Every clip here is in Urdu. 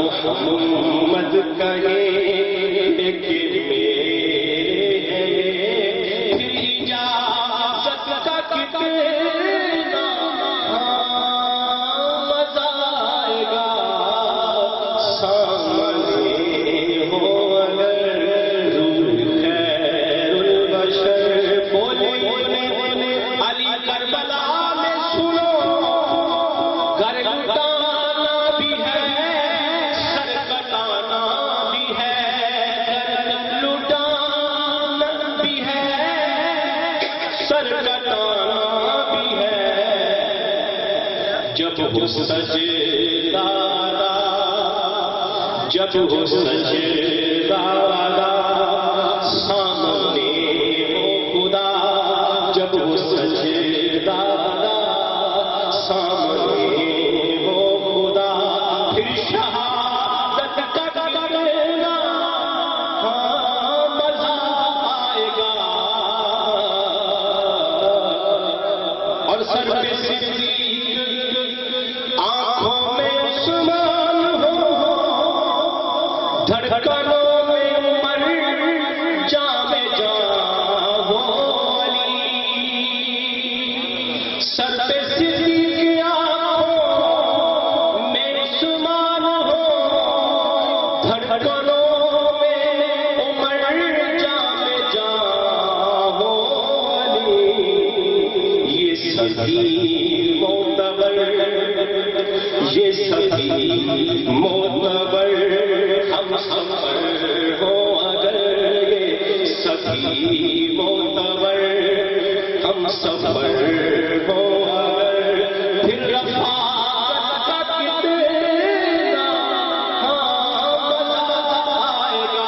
محمد کہے کہ میرے پھر اجازت کا کتنا مزہ آئے گا سامنے ہو اگر روح خیر البشر بولے علی کربلا میں سنو گر لٹانا بھی ہے سر کٹانا بھی ہے گر لٹانا بھی ہے سر کٹانا بھی ہے جب ہو سجدہ جب ہو سجدہ سامنے ہو خدا جب ہو سجدہ سامنے ہو خدا پھر شہادت کا کرنا مزہ آئے گا اور سر پہ صدیق آنکھوں میں عثمان ہو دھڑکنوں میں عمر جاں میں جاں ہو علی سر پہ صدیق آنکھوں میں عثمان ہو دھڑکنوں میں عمر جاں میں جاں ہو علی یہ سبھی معتبر یہ سبھی معتبر ہم سفر ہو اگر یہ سبھی معتبر ہم سفر ہو اگر پھر رفاقت کا کتنا مزہ آئے گا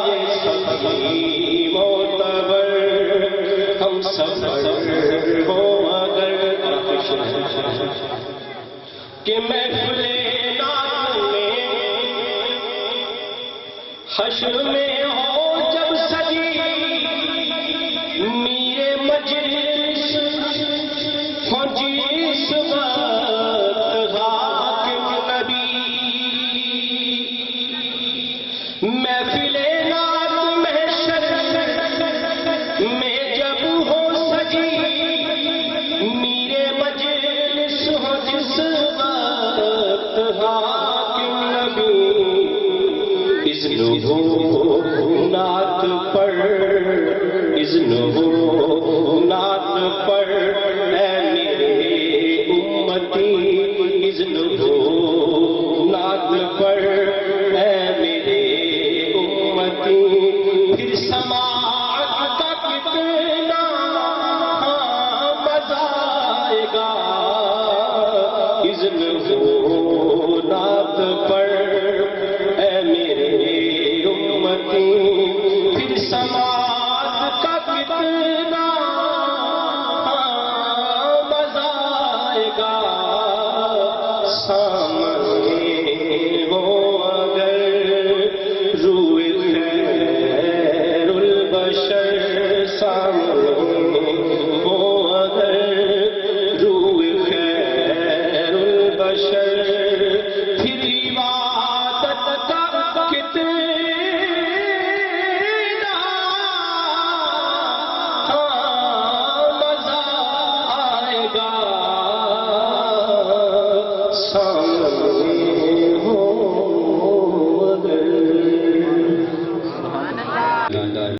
یہ سبھی معتبر ہم سفر ہو اگر کہ محفل نعت میں حشر میں ہو جب سجی میرے مجلس ہو جس وقت حاکم نبی محفل نعت محشر میں جب ہو سجی میرے مجلس ہو جس وقت حاکم نبی اذن ہو نعت پر اذن ہو نعت پر اے میرے امتی اذن ہو